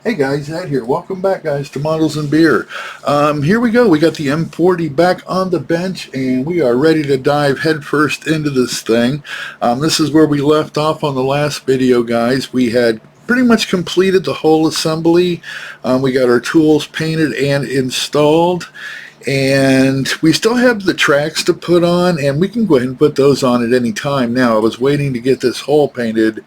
Hey guys, Ed here. Welcome back, guys, to Models and Beer. Here we go. We got the M40 back on the bench, and we are ready to dive headfirst into this thing. This is where we left off on the last video, guys. We had pretty much completed the whole assembly. We got our tools painted and installed. And we still have the tracks to put on, and we can go ahead and put those on at any time now. I was waiting to get this hole painted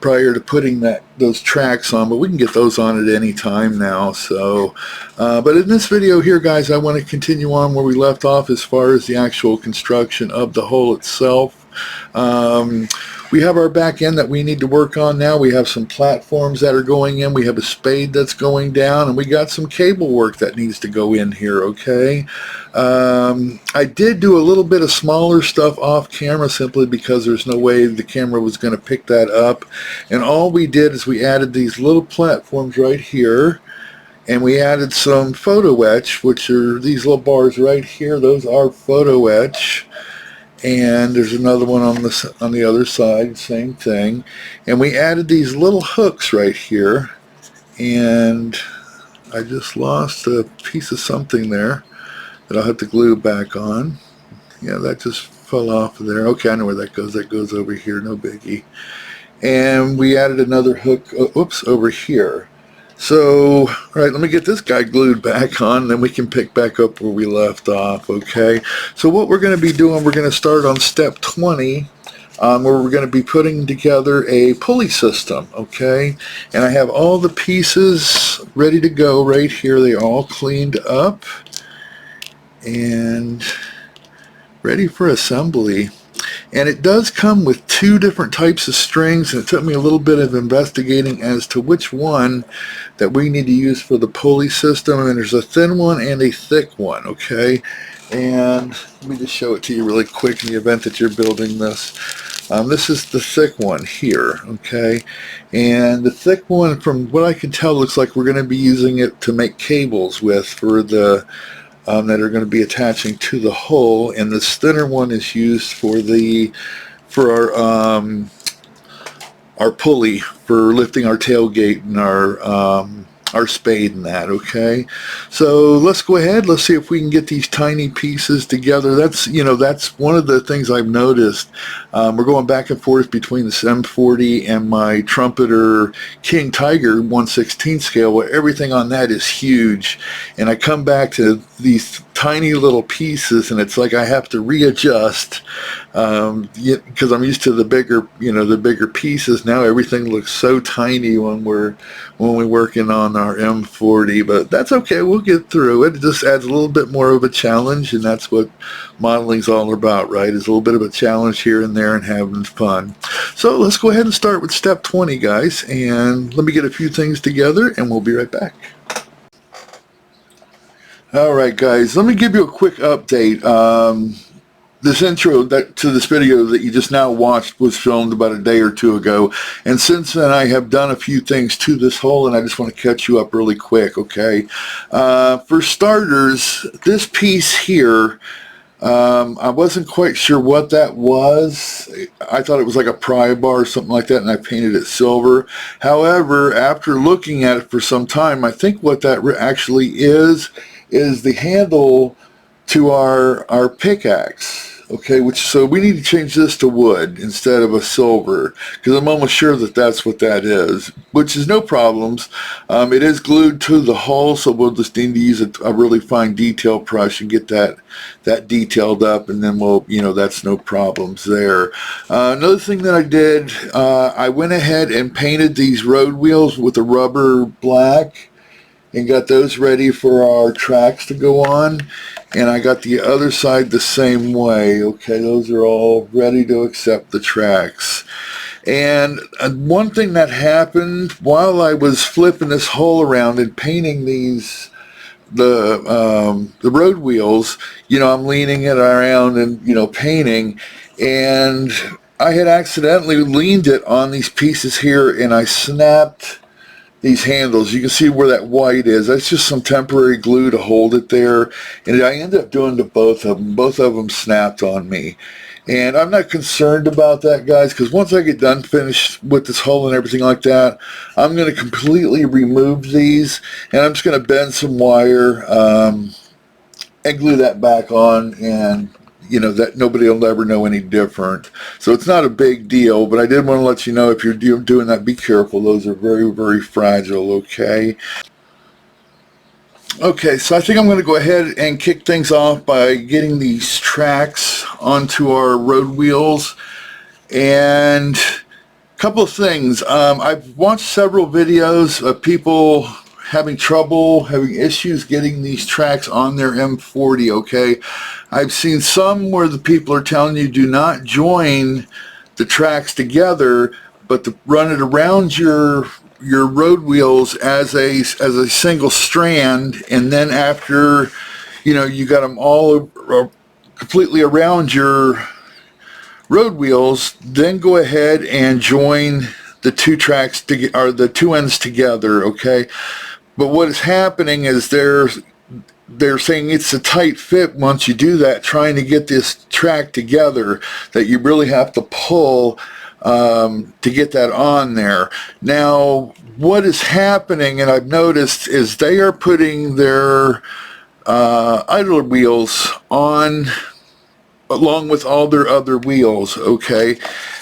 prior to putting those tracks on, but we can get those on at any time now. So, but in this video here, guys, I want to continue on where we left off as far as the actual construction of the hole itself. We have our back end that we need to work on now. We have some platforms that are going in. We have a spade that's going down, and we got some cable work that needs to go in here, okay? I did do a little bit of smaller stuff off camera simply because there's no way the camera was going to pick that up. And all we did is we added these little platforms right here, and we added some photo etch, which are these little bars right here. Those are photo etch. And there's another one on the other side, same thing. And we added these little hooks right here, and I just lost a piece of something there that I'll have to glue back on. Yeah, that just fell off of there. Okay, I know where that goes. That goes over here, no biggie. And we added another hook, over here. So, all right, let me get this guy glued back on, and then we can pick back up where we left off, okay? So what we're going to be doing, we're going to start on step 20, where we're going to be putting together a pulley system, okay? And I have all the pieces ready to go right here. They're all cleaned up and ready for assembly. And it does come with two different types of strings, and it took me a little bit of investigating as to which one that we need to use for the pulley system. And there's a thin one and a thick one, okay? And let me just show it to you really quick in the event that you're building this. This is the thick one here, okay? And the thick one, from what I can tell, looks like we're going to be using it to make cables with for the that are going to be attaching to the hole, and this thinner one is used for our pulley for lifting our tailgate and our spade and that, okay? So let's go ahead, let's see if we can get these tiny pieces together. That's, you know, that's one of the things I've noticed. We're going back and forth between this M40 and my Trumpeter King Tiger 1/16 scale, where everything on that is huge, and I come back to these tiny little pieces, and it's like I have to readjust because I'm used to the bigger, the bigger pieces. Now everything looks so tiny when we're working on our M40, but that's okay. We'll get through it. It just adds a little bit more of a challenge, and that's what modeling's all about, right? Is a little bit of a challenge here and there and having fun. So let's go ahead and start with step 20, guys, and let me get a few things together, and we'll be right back. Alright, guys, let me give you a quick update. This intro to this video that you just now watched was filmed about a day or two ago, and since then I have done a few things to this hole, and I just want to catch you up really quick, okay? For starters, this piece here, I wasn't quite sure what that was. I thought it was like a pry bar or something like that, and I painted it silver. However, after looking at it for some time, I think what that actually is the handle to our pickaxe, okay? So we need to change this to wood instead of a silver, because I'm almost sure that that's what that is, which is no problems. It is glued to the hull, so we'll just need to use a really fine detail brush and get that detailed up, and then we'll, that's no problems there. Another thing that I did, I went ahead and painted these road wheels with a rubber black, and got those ready for our tracks to go on, and I got the other side the same way, okay? Those are all ready to accept the tracks. And one thing that happened while I was flipping this hole around and painting the road wheels, I'm leaning it around and painting, and I had accidentally leaned it on these pieces here, and I snapped these handles. You can see where that white is. That's just some temporary glue to hold it there, and I ended up doing to both of them. Both of them snapped on me, And I'm not concerned about that, guys, because once I get done finished with this hole and everything like that, I'm going to completely remove these, and I'm just going to bend some wire and glue that back on, and you know that nobody will ever know any different. So it's not a big deal, but I did want to let you know, if you're doing that, be careful. Those are very, very fragile, okay? Okay, so I think I'm going to go ahead and kick things off by getting these tracks onto our road wheels. And a couple of things. I've watched several videos of people having issues getting these tracks on their M40, okay? I've seen some where the people are telling you do not join the tracks together, but to run it around your road wheels as a single strand, and then after you got them all completely around your road wheels, then go ahead and join the two tracks or the two ends together, okay? But what is happening is they're saying it's a tight fit once you do that, trying to get this track together, that you really have to pull to get that on there. Now, what is happening, and I've noticed, is they are putting their idler wheels on along with all their other wheels, okay?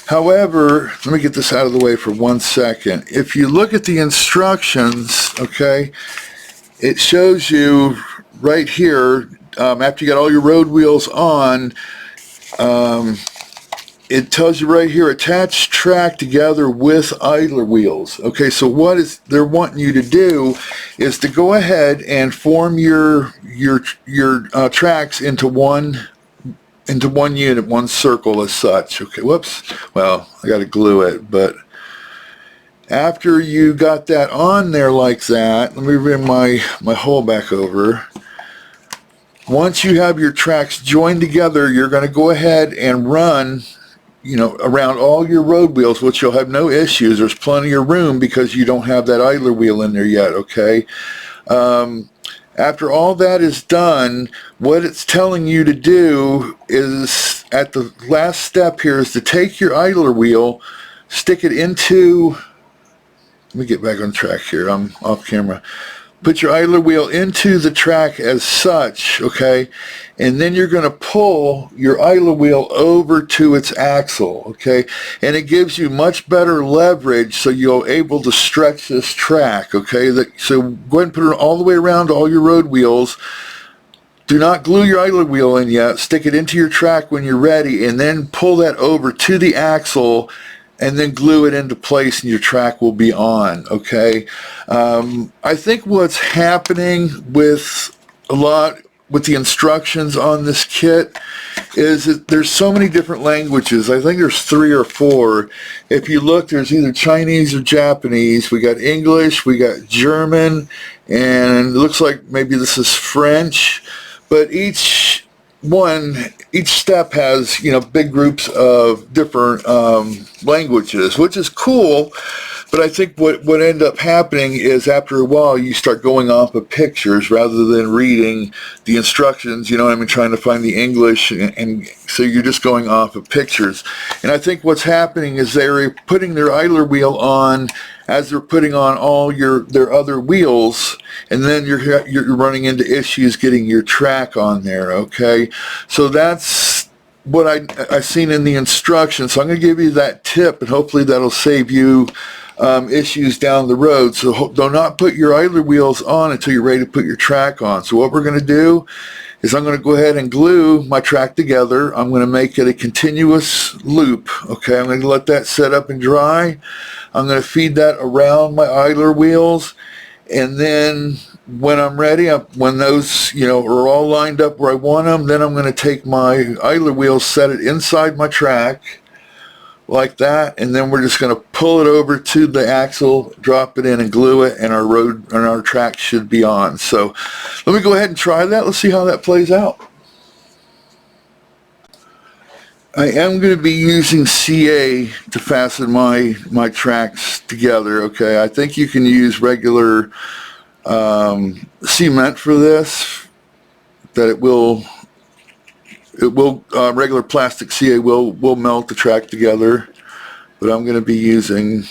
However, let me get this out of the way for 1 second. If you look at the instructions, okay, it shows you right here, after you got all your road wheels on, it tells you right here, attach track together with idler wheels. Okay, so what they're wanting you to do is to go ahead and form your tracks into one unit, one circle as such. Okay, whoops. Well, I got to glue it, but after you got that on there like that, let me bring my hole back over. Once you have your tracks joined together, you're going to go ahead and run around all your road wheels, which you'll have no issues. There's plenty of room because you don't have that idler wheel in there yet, okay? After all that is done, what it's telling you to do is, at the last step here, is to take your idler wheel, stick it into, let me get back on track here, I'm off camera. Put your idler wheel into the track as such, okay, and then you're going to pull your idler wheel over to its axle, okay, and it gives you much better leverage, so you're able to stretch this track, okay. So go ahead and put it all the way around all your road wheels. Do not glue your idler wheel in yet. Stick it into your track when you're ready, and then pull that over to the axle, and then glue it into place, and your track will be on, okay? I think what's happening with the instructions on this kit is that there's so many different languages. I think there's 3 or 4. If you look, there's either Chinese or Japanese. We got English, we got German, and it looks like maybe this is French, but each step has big groups of different languages, which is cool. But I think what ended up happening is, after a while, you start going off of pictures rather than reading the instructions, trying to find the English, and so you're just going off of pictures. And I think what's happening is they're putting their idler wheel on as they're putting on all their other wheels, and then you're running into issues getting your track on there, okay? So that's what I've seen in the instructions. So I'm going to give you that tip, and hopefully that'll save you issues down the road. So do not put your idler wheels on until you're ready to put your track on. So what we're going to do is, I'm going to go ahead and glue my track together. I'm going to make it a continuous loop, okay? I'm going to let that set up and dry. I'm going to feed that around my idler wheels, and then when I'm ready, when those are all lined up where I want them, then I'm going to take my idler wheels, set it inside my track like that, and then we're just going to pull it over to the axle, drop it in, and glue it, and our track should be on. So let me go ahead and try that. Let's see how that plays out. I am going to be using CA to fasten my tracks together, okay? I think you can use regular cement for this, that it will it will, regular plastic CA will melt the track together, but I'm going to be using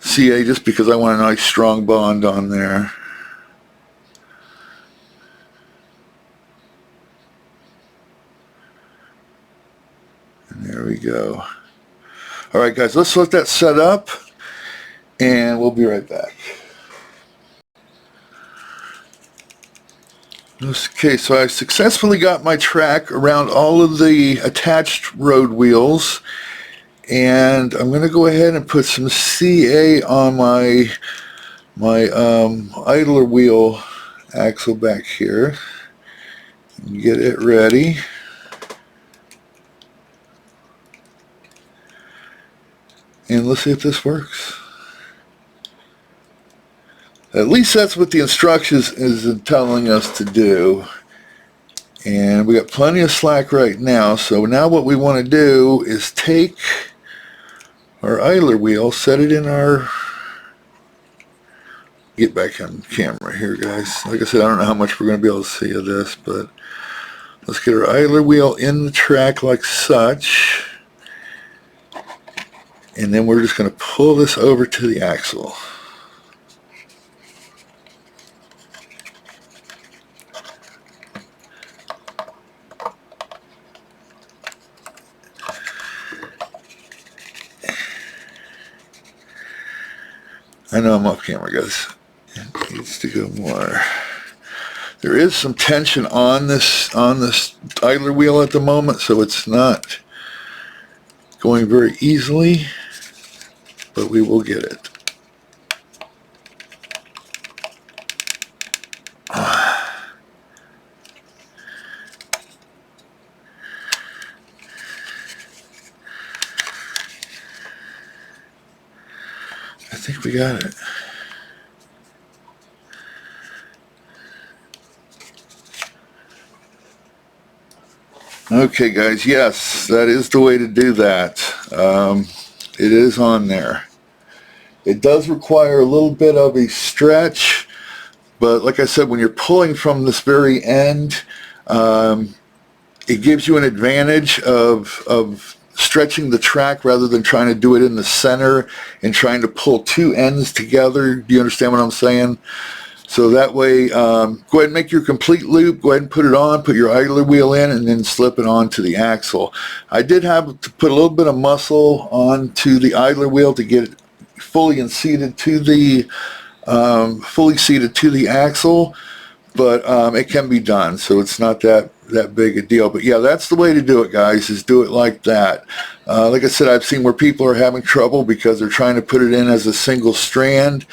CA just because I want a nice strong bond on there. And there we go. Alright guys, let's let that set up and we'll be right back. Okay, so I successfully got my track around all of the attached road wheels, and I'm going to go ahead and put some CA on my idler wheel axle back here and get it ready. And let's see if this works. At least that's what the instructions is telling us to do. And we got plenty of slack right now. So now what we want to do is take our idler wheel, set it in our... Get back on camera here, guys. Like I said, I don't know how much we're going to be able to see of this, but let's get our idler wheel in the track like such. And then we're just going to pull this over to the axle. I know I'm off camera, guys. It needs to go more. There is some tension on this idler wheel at the moment, so it's not going very easily, but we will get it. I think we got it. Okay guys, yes, that is the way to do that. It is on there. It does require a little bit of a stretch, but like I said, when you're pulling from this very end, it gives you an advantage of stretching the track rather than trying to do it in the center and trying to pull two ends together. Do you understand what I'm saying? So that way, go ahead and make your complete loop, go ahead and put it on, put your idler wheel in, and then slip it onto the axle. I did have to put a little bit of muscle onto the idler wheel to get it fully seated to the axle, but it can be done, so it's not that big a deal. But yeah, that's the way to do it, guys, is do it like that. Like I said, I've seen where people are having trouble because they're trying to put it in as a single strand,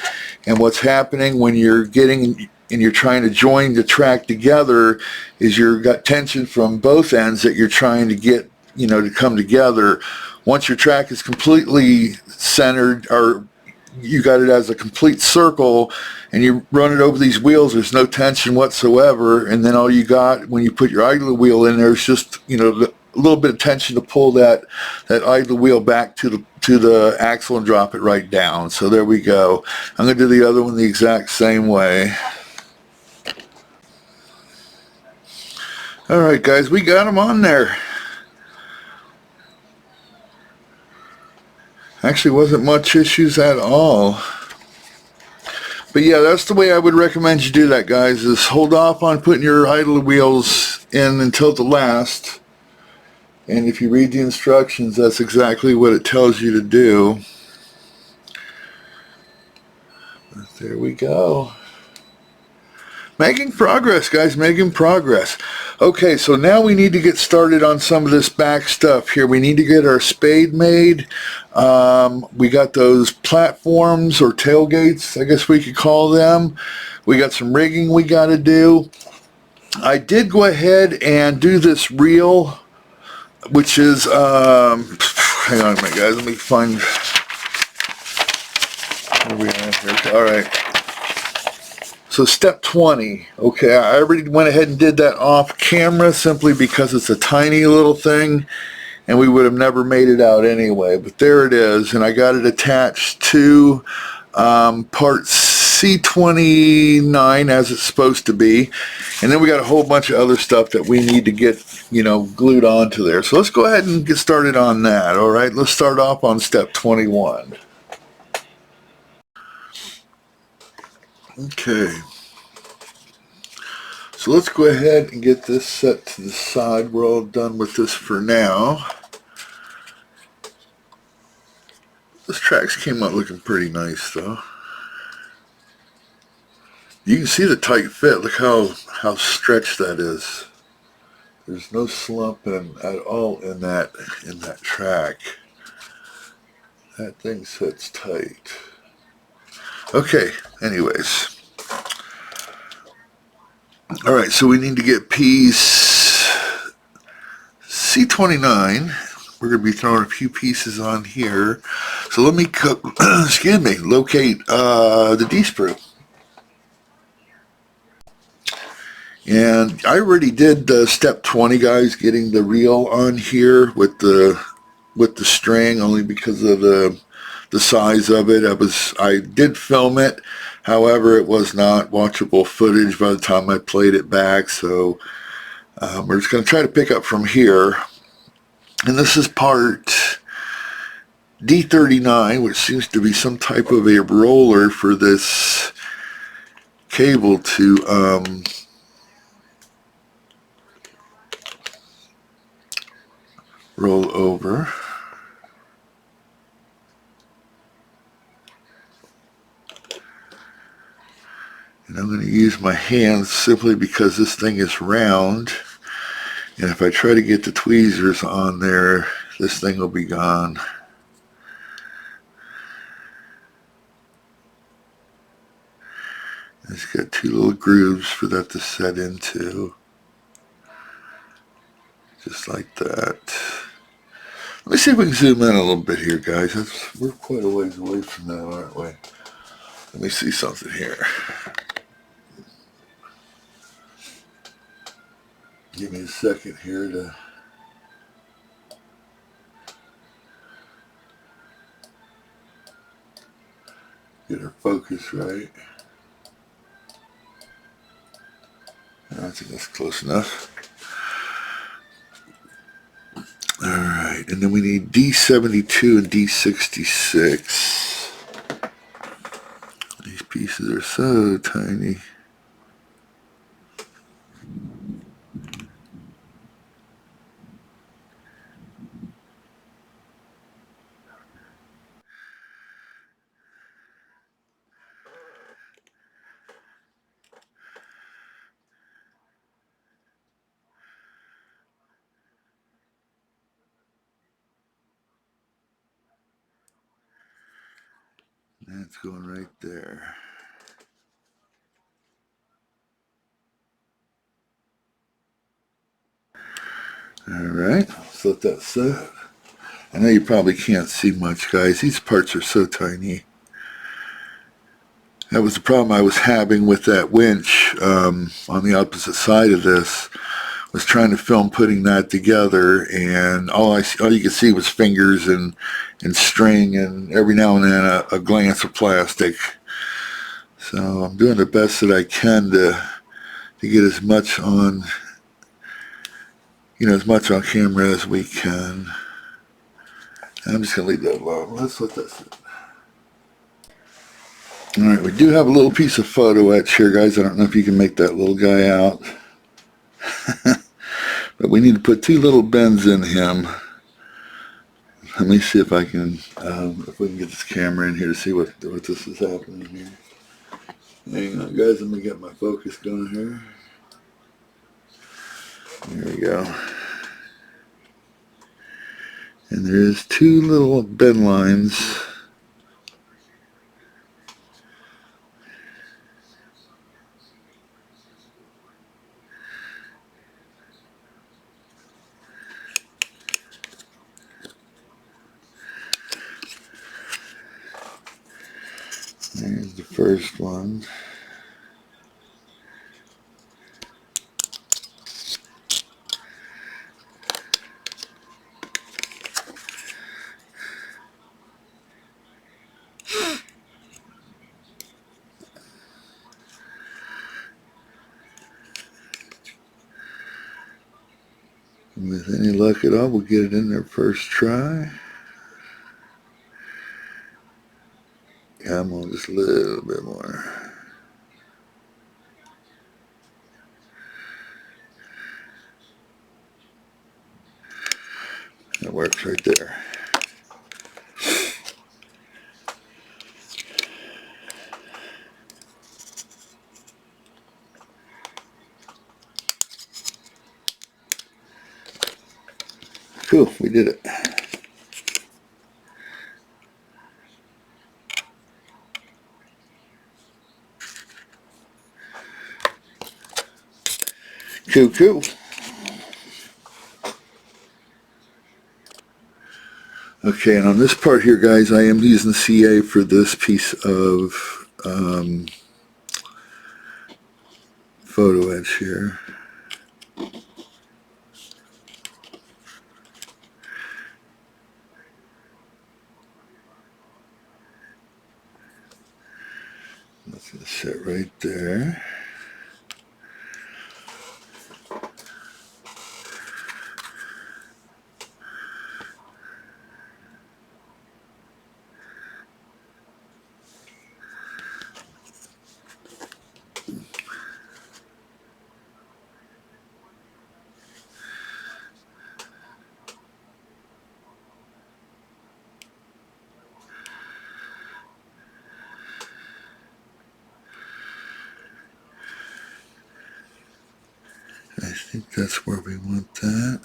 and what's happening when you're getting and you're trying to join the track together is you've got tension from both ends that you're trying to get, you know, to come together. Once your track is completely centered, or you got it as a complete circle and you run it over these wheels, there's no tension whatsoever, and then all you got when you put your idler wheel in there is just, you know, a little bit of tension to pull that idler wheel back to the axle and drop it right down. So there we go. I'm going to do the other one the exact same way. Alright guys, we got them on there. Actually wasn't much issues at all. But yeah, that's the way I would recommend you do that, guys, is hold off on putting your idler wheels in until the last. And if you read the instructions, that's exactly what it tells you to do. But there we go. Making progress, guys, making progress. Okay, so now we need to get started on some of this back stuff here. We need to get our spade made. We got those platforms or tailgates, I guess we could call them. We got some rigging we got to do. I did go ahead and do this reel, which is, hang on a minute, guys, let me find, where are we at here? All right. So step 20, okay, I already went ahead and did that off camera simply because it's a tiny little thing and we would have never made it out anyway, but there it is, and I got it attached to part C29 as it's supposed to be. And then we got a whole bunch of other stuff that we need to get, you know, glued onto there. So let's go ahead and get started on that, all right? Let's start off on step 21. Okay. So let's go ahead and get this set to the side. We're all done with this for now. This tracks came out looking pretty nice though. You can see the tight fit. Look how stretched that is. There's no slumping at all in that track. That thing sits tight. Okay, anyways. Alright, so we need to get piece C29. We're going to be throwing a few pieces on here. So let me excuse me, locate the D-sprue. And I already did step 20, guys, getting the reel on here with the string, only because of the size of it. I did film it, however, it was not watchable footage by the time I played it back. So we're just going to try to pick up from here. And this is part D39, which seems to be some type of a roller for this cable to roll over. And I'm going to use my hands simply because this thing is round. And if I try to get the tweezers on there, this thing will be gone. It's got two little grooves for that to set into. Just like that. Let me see if we can zoom in a little bit here, guys. We're quite a ways away from that, aren't we? Let me see something here. Give me a second here to get our focus right. I think that's close enough. Alright, and then we need D72 and D66. These pieces are so tiny. That's going right there. Alright, let's let that set. I know you probably can't see much, guys. These parts are so tiny. That was the problem I was having with that winch on the opposite side of this. Was trying to film putting that together, and all you could see was fingers and string, and every now and then a glance of plastic. So I'm doing the best that I can to get as much on, as much on camera as we can. And I'm just gonna leave that alone. Let's let that sit. All right, we do have a little piece of photo etch here, guys. I don't know if you can make that little guy out. But we need to put two little bends in him. Let me see if I can, if we can get this camera in here to see what this is happening here. Hang on, guys. Let me get my focus going here. There we go. And there's two little bend lines. There's the first one. With any luck at all, we'll get it in there first try. Come on, just a little bit more. That works right there. Cool, we did it. Cool, cool. Okay, and on this part here, guys, I am using CA for this piece of photo edge here. That's going to sit right there. I think that's where we want that.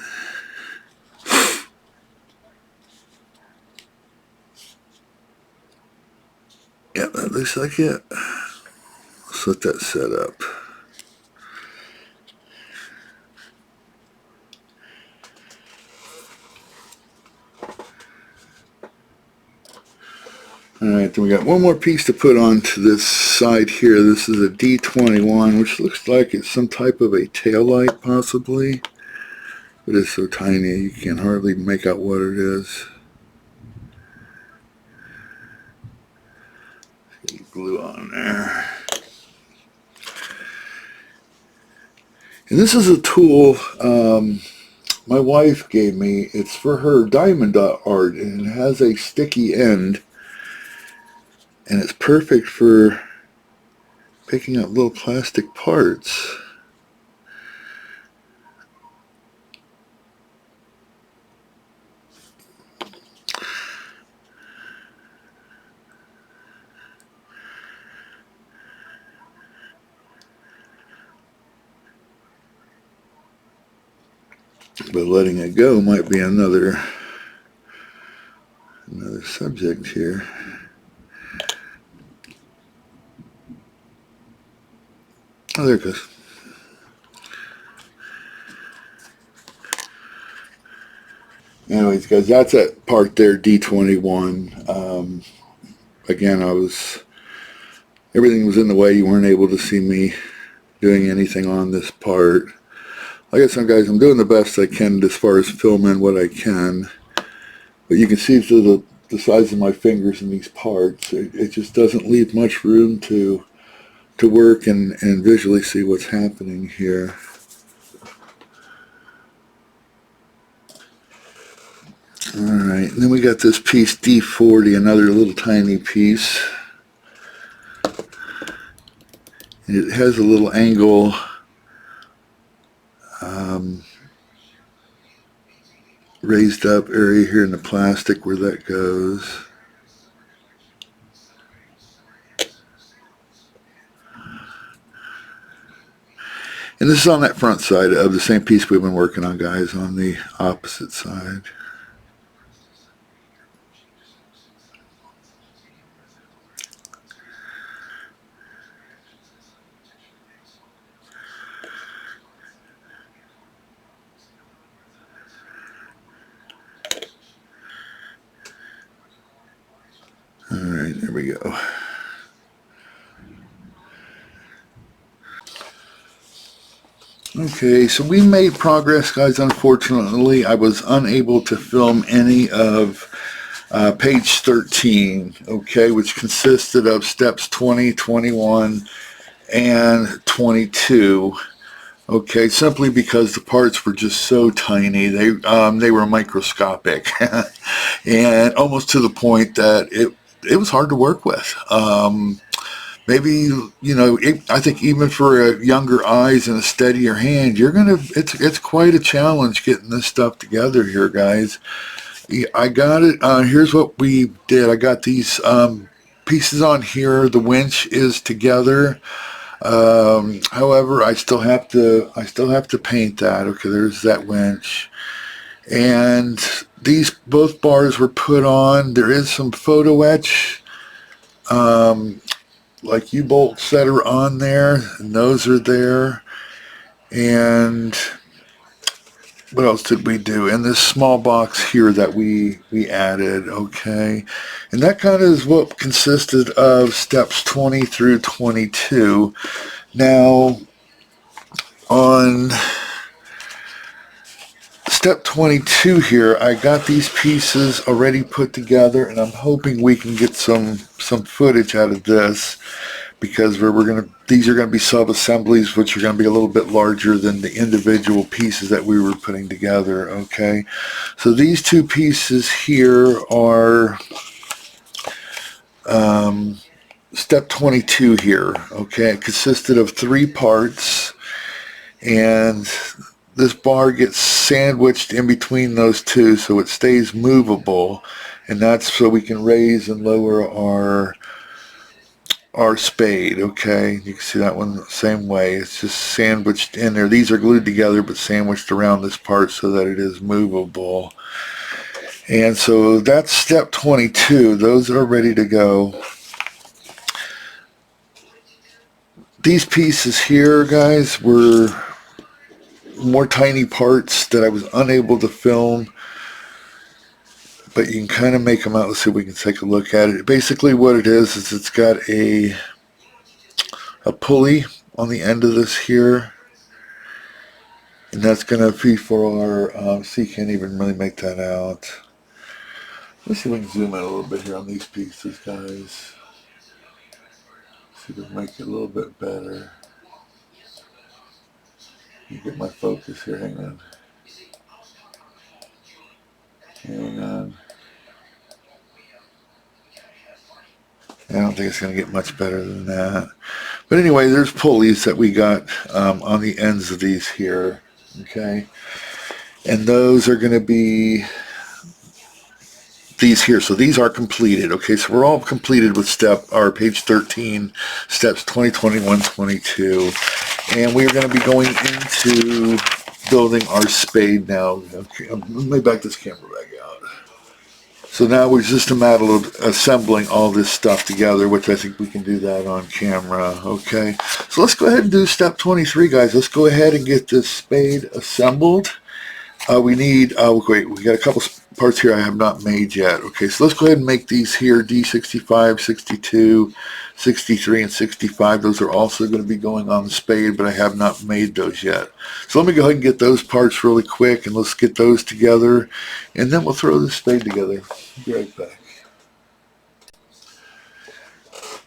Yep, that looks like it. Let's let that set up. Alright, then we got one more piece to put onto this side here. This is a D21, which looks like it's some type of a tail light, possibly. But it's so tiny you can hardly make out what it is. Get glue on there. And this is a tool my wife gave me. It's for her diamond dot art, and it has a sticky end. And it's perfect for picking up little plastic parts. But letting it go might be another subject here. Oh, there it goes. Anyways, guys, that's that part there, D21. Again, everything was in the way. You weren't able to see me doing anything on this part. Like I said, guys, I'm doing the best I can as far as filming what I can. But you can see through the size of my fingers in these parts, it just doesn't leave much room to work and visually see what's happening here. Alright, and then we got this piece D40, another little tiny piece. And it has a little angle raised up area here in the plastic where that goes. And this is on that front side of the same piece we've been working on, guys, on the opposite side. Alright, there we go. Okay, so we made progress, guys. Unfortunately, I was unable to film any of page 13, okay, which consisted of steps 20, 21, and 22. Okay, simply because the parts were just so tiny. They were microscopic, and almost to the point that it was hard to work with. Maybe, you know, I think even for a younger eyes and a steadier hand, it's quite a challenge getting this stuff together here, guys. Yeah, I got it. Here's what we did. I got these pieces on here. The winch is together. However, I still have to paint that. Okay, there's that winch. And these both bars were put on. There is some photo etch, like U-bolts that are on there, and those are there. And what else did we do? In this small box here that we added, okay. And that kind of is what consisted of steps 20 through 22. Now, on step 22 here, I got these pieces already put together, and I'm hoping we can get some footage out of this, because these are gonna be sub-assemblies, which are gonna be a little bit larger than the individual pieces that we were putting together. Okay, so these two pieces here are step 22 here. Okay, it consisted of 3 parts, and this bar gets sandwiched in between those two so it stays movable, and that's so we can raise and lower our spade. Okay, you can see that one the same way. It's just sandwiched in there. These are glued together but sandwiched around this part so that it is movable. And so that's step 22. Those are ready to go. These pieces here, guys, were more tiny parts that I was unable to film, but you can kind of make them out. Let's see if we can take a look at it. Basically what it is it's got a pulley on the end of this here, and that's going to be for our, see, you can't even really make that out. Let's see if we can zoom in a little bit here on these pieces, guys. See if we can make it a little bit better. You get my focus here, hang on. Hang on. I don't think it's going to get much better than that. But anyway, there's pulleys that we got on the ends of these here. Okay. And those are going to be these here. So these are completed. Okay, so we're all completed with page 13, steps 20, 21, 22. And we are going to be going into building our spade now. Okay, let me back this camera back out. So now we're just a matter of assembling all this stuff together, which I think we can do that on camera. Okay, so let's go ahead and do step 23, guys. Let's go ahead and get this spade assembled. We need, wait, we got a couple parts here I have not made yet. Okay, so let's go ahead and make these here, D65, 62, 63, and 65. Those are also going to be going on the spade, but I have not made those yet. So let me go ahead and get those parts really quick, and let's get those together, and then we'll throw the spade together. Be right back.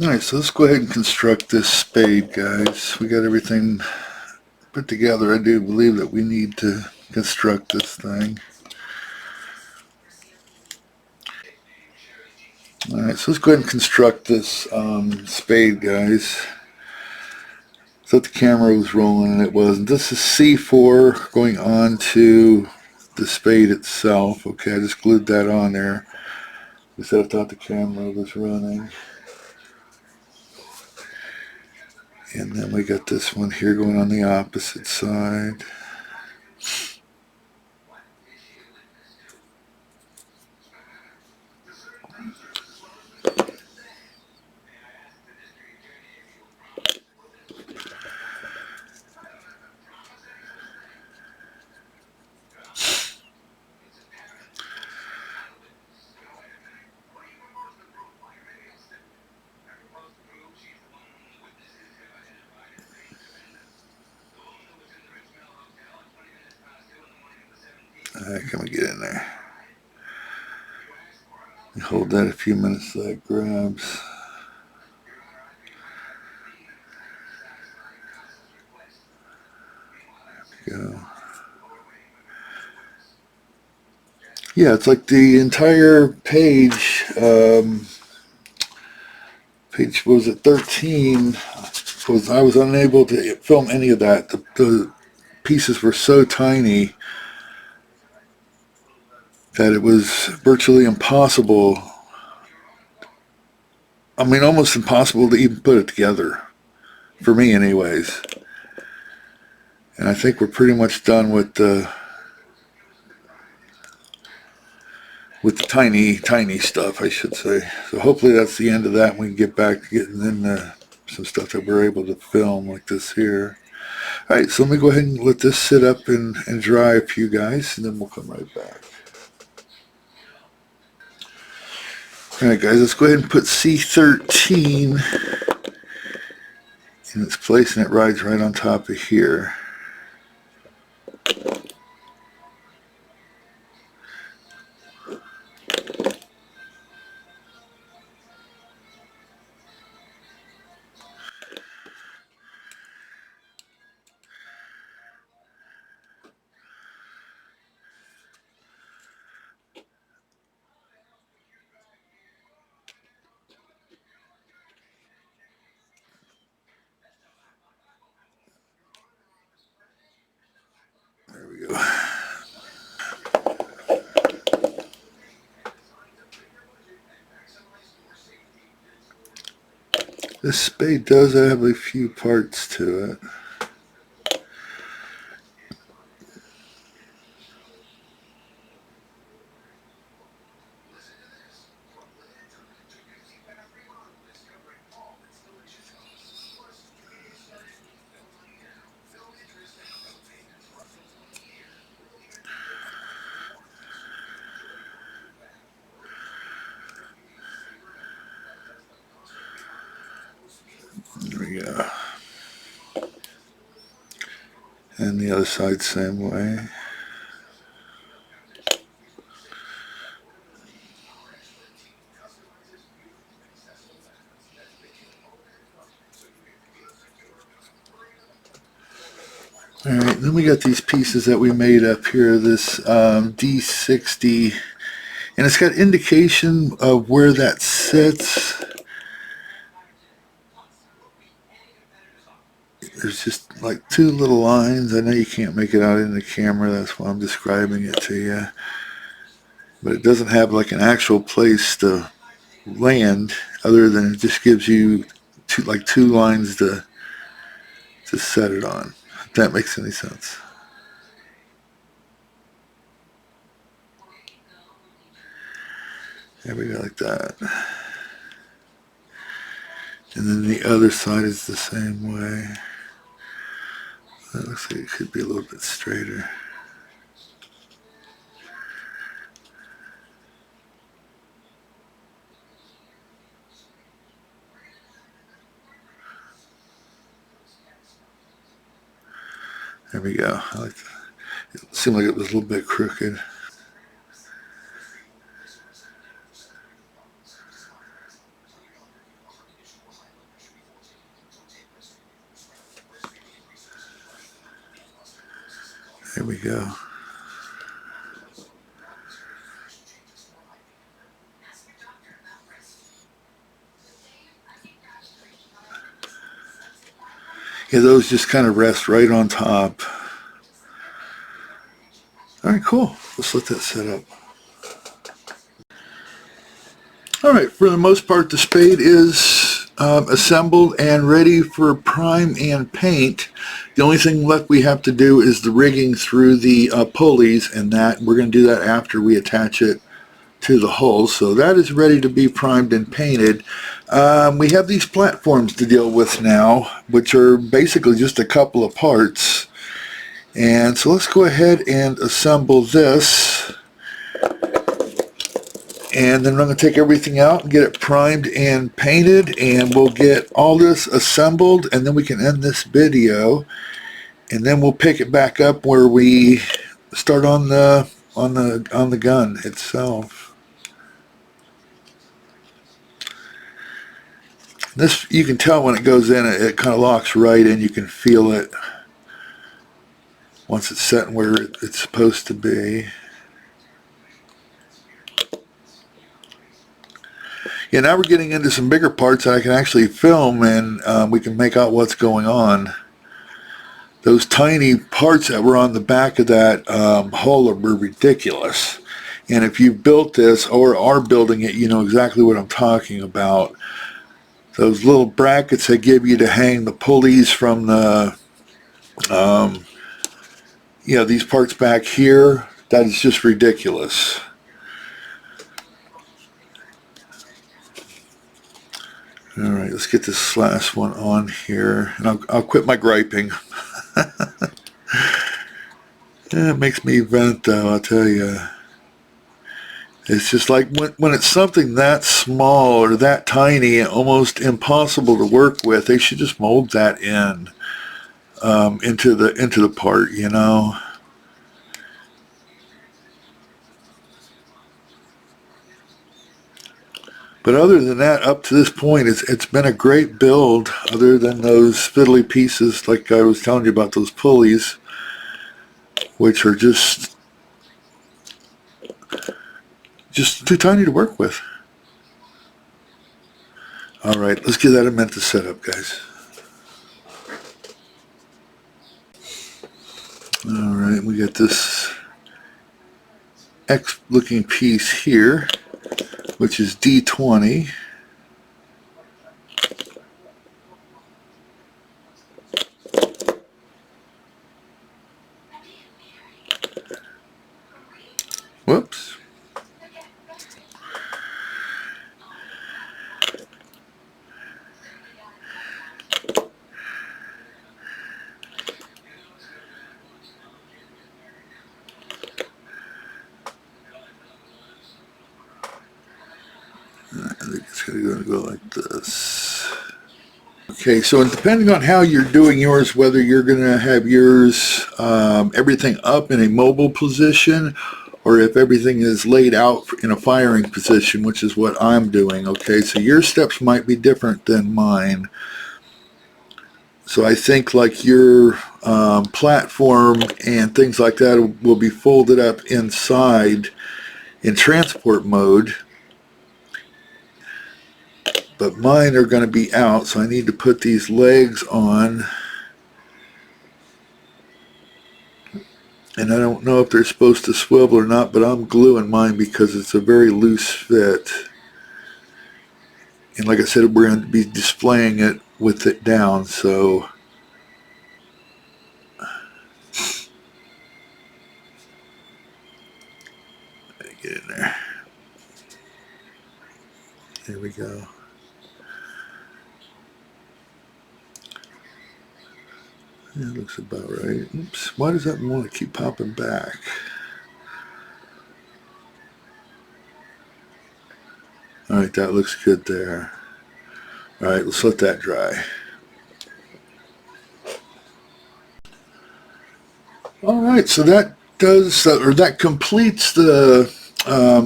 Alright, so let's go ahead and construct this spade, guys. We got everything put together. I do believe that we need to construct this thing. Alright, so let's go ahead and construct this spade, guys. Thought the camera was rolling and it wasn't. This is C4 going on to the spade itself. Okay, I just glued that on there. I said I thought the camera was running. And then we got this one here going on the opposite side. Can we get in there? Hold that a few minutes so that grabs. go. Yeah, it's like the entire page, page, what was it, 13, I was unable to film any of that. The pieces were so tiny that it was virtually impossible, I mean almost impossible to even put it together, for me anyways. And I think we're pretty much done with the tiny stuff, I should say. So hopefully that's the end of that, and we can get back to getting in some stuff that we're able to film like this here. Alright, so let me go ahead and let this sit up and dry for you guys, and then we'll come right back. Alright guys, let's go ahead and put C13 in its place, and it rides right on top of here. There we go. This spade does have a few parts to it. There we go. And the other side same way. Alright, then we got these pieces that we made up here, this D60, and it's got indication of where that sits. There's just like two little lines. I know you can't make it out in the camera, that's why I'm describing it to you. But it doesn't have like an actual place to land, other than it just gives you two lines to set it on, if that makes any sense. There we go, like that. And then the other side is the same way. That looks like it could be a little bit straighter. There we go. I like that. It seemed like it was a little bit crooked. There we go. Yeah, those just kind of rest right on top. Alright, cool. Let's let that set up. Alright, for the most part the spade is assembled and ready for prime and paint. The only thing left we have to do is the rigging through the pulleys, and that we're going to do that after we attach it to the hull. So that is ready to be primed and painted. We have these platforms to deal with now, which are basically just a couple of parts. And so let's go ahead and assemble this. And then I'm going to take everything out and get it primed and painted, and we'll get all this assembled, and then we can end this video, and then we'll pick it back up where we start on the gun itself. This, you can tell when it goes in, it kind of locks right in. You can feel it. once it's set where it's supposed to be. Yeah, now we're getting into some bigger parts that I can actually film, and we can make out what's going on. Those tiny parts that were on the back of that hull were ridiculous. And if you've built this or are building it, you know exactly what I'm talking about. Those little brackets they give you to hang the pulleys from the, you know, these parts back here, that is just ridiculous. All right, let's get this last one on here, and I'll quit my griping. Yeah, it makes me vent, though, I'll tell you. It's just like when it's something that small or that tiny, almost impossible to work with, they should just mold that in into the part, you know. But other than that, up to this point, it's been a great build. Other than those fiddly pieces, like I was telling you about, those pulleys, which are just too tiny to work with. All right, let's get that Amenta set up, guys. All right, we got this X-looking piece here, which is D20. Whoops. I think it's going to go like this. Okay, so depending on how you're doing yours, whether you're going to have yours everything up in a mobile position, or if everything is laid out in a firing position, which is what I'm doing. Okay, so your steps might be different than mine. So I think like your platform and things like that will be folded up inside in transport mode. But mine are going to be out, so I need to put these legs on. And I don't know if they're supposed to swivel or not, but I'm gluing mine because it's a very loose fit. And like I said, we're going to be displaying it with it down, so get in there. There we go. That looks about right. Oops, why does that want to keep popping back? Alright, that looks good there. Alright, let's let that dry. Alright, so that does, or that completes the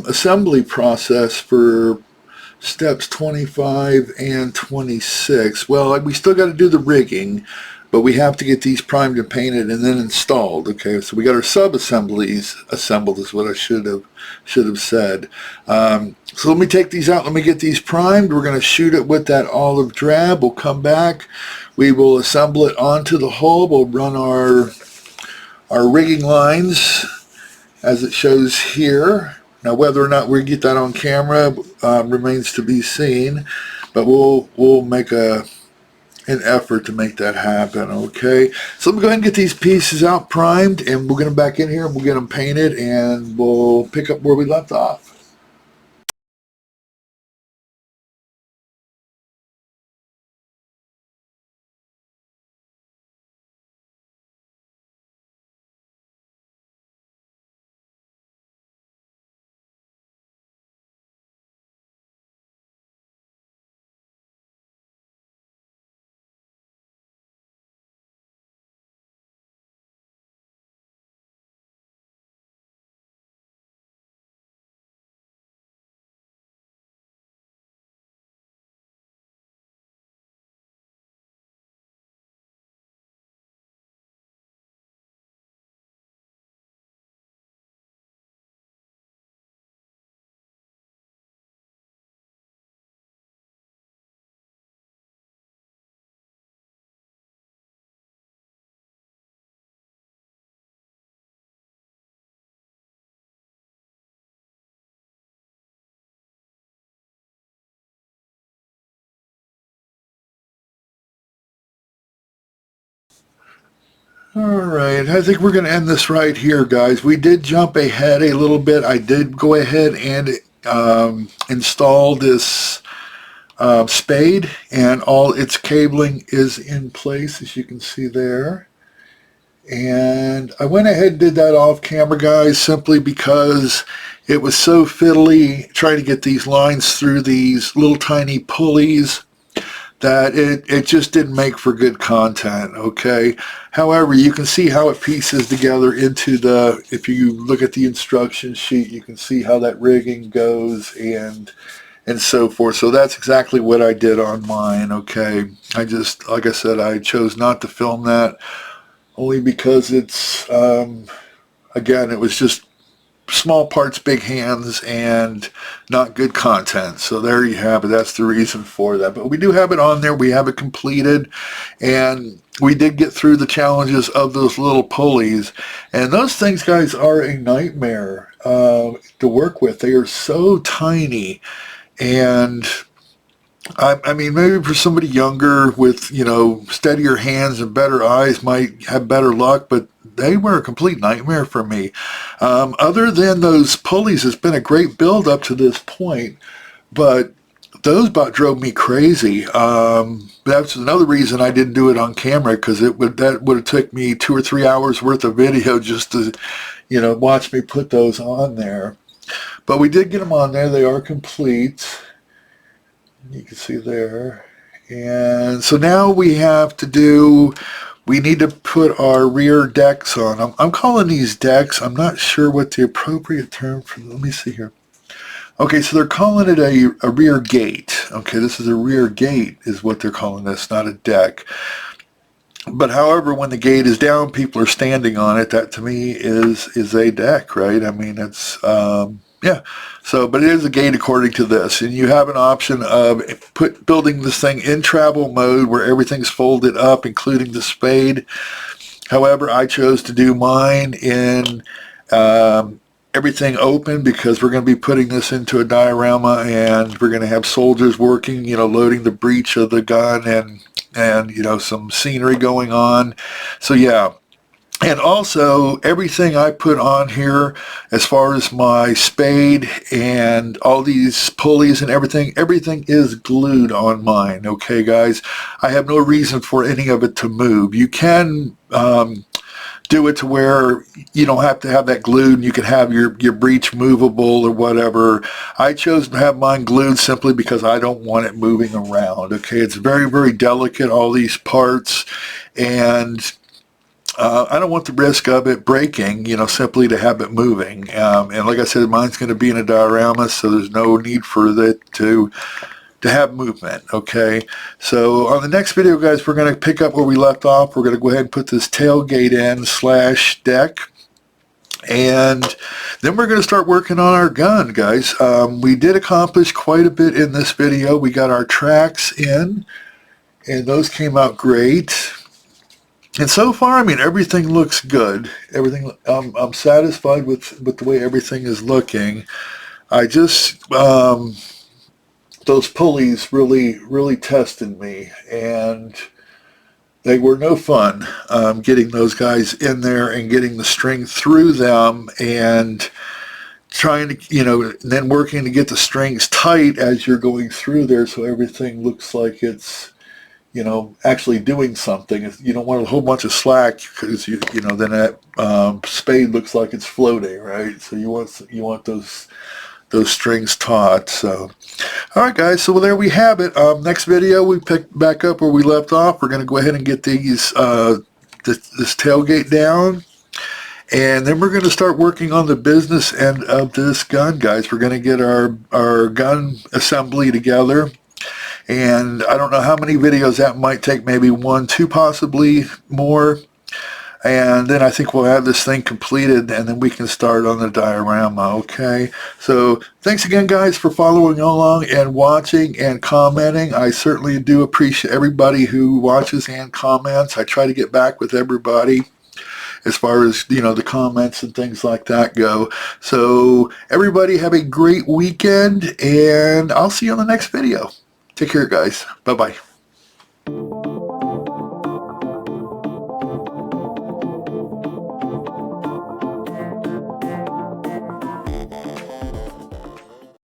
assembly process for steps 25 and 26. Well, we still got to do the rigging, but we have to get these primed and painted and then installed. Okay, so we got our sub-assemblies assembled is what I should have said. So let me take these out. Let me get these primed. We're going to shoot it with that olive drab. We'll come back. We will assemble it onto the hull. We'll run our rigging lines as it shows here. Now, whether or not we get that on camera remains to be seen, but we'll make an effort to make that happen. Okay, so let me go ahead and get these pieces out primed, and we'll get them back in here, and we'll get them painted, and we'll pick up where we left off. Alright, I think we're going to end this right here, guys. We did jump ahead a little bit. I did go ahead and install this spade, and all its cabling is in place, as you can see there. And I went ahead and did that off camera, guys, simply because it was so fiddly trying to get these lines through these little tiny pulleys that it just didn't make for good content, okay? However, you can see how it pieces together into the, if you look at the instruction sheet, you can see how that rigging goes and so forth. So that's exactly what I did on mine, okay? I just, like I said, I chose not to film that only because it's, again, it was just small parts, big hands, and not good content. So there you have it. That's the reason for that. But we do have it on there. We have it completed, and we did get through the challenges of those little pulleys. And those things, guys, are a nightmare to work with. They are so tiny, and I mean, maybe for somebody younger with, you know, steadier hands and better eyes might have better luck, but they were a complete nightmare for me. Other than those pulleys, it's been a great build up to this point, but those about drove me crazy. That's another reason I didn't do it on camera, because that would have took me 2 or 3 hours worth of video just to, you know, watch me put those on there. But we did get them on there. They are complete. You can see there. And so now we have to do, we need to put our rear decks on. I'm calling these decks. I'm not sure what the appropriate term for, let me see here. Okay, so they're calling it a rear gate. Okay, this is a rear gate is what they're calling this, not a deck. But however, when the gate is down, people are standing on it. That to me is a deck, right? I mean, it's, yeah. So, but it is a gate according to this. And you have an option of building this thing in travel mode where everything's folded up, including the spade. However, I chose to do mine in everything open, because we're going to be putting this into a diorama, and we're going to have soldiers working, you know, loading the breech of the gun, and you know, some scenery going on. So yeah. And also, everything I put on here, as far as my spade and all these pulleys and everything is glued on mine, okay, guys? I have no reason for any of it to move. You can do it to where you don't have to have that glued, and you can have your breech movable or whatever. I chose to have mine glued simply because I don't want it moving around, okay? It's very, very delicate, all these parts, and I don't want the risk of it breaking, you know, simply to have it moving. And like I said, mine's going to be in a diorama, so there's no need for it to have movement, okay? So on the next video, guys, we're going to pick up where we left off. We're going to go ahead and put this tailgate in / deck. And then we're going to start working on our gun, guys. We did accomplish quite a bit in this video. We got our tracks in, and those came out great. And so far, I mean, everything looks good. Everything, I'm satisfied with the way everything is looking. I just, those pulleys really tested me, and they were no fun, getting those guys in there and getting the string through them, and trying to, you know, then working to get the strings tight as you're going through there, so everything looks like it's, you know, actually doing something. You don't want a whole bunch of slack, because you know, then that spade looks like it's floating, right? So you want those strings taut. So, all right, guys. So there we have it. Next video, we pick back up where we left off. We're going to go ahead and get these this tailgate down, and then we're going to start working on the business end of this gun, guys. We're going to get our gun assembly together. And I don't know how many videos that might take, maybe 1, 2, possibly more. And then I think we'll have this thing completed, and then we can start on the diorama, okay? So thanks again, guys, for following along and watching and commenting. I certainly do appreciate everybody who watches and comments. I try to get back with everybody as far as, you know, the comments and things like that go. So everybody have a great weekend, and I'll see you on the next video. Take care, guys. Bye-bye.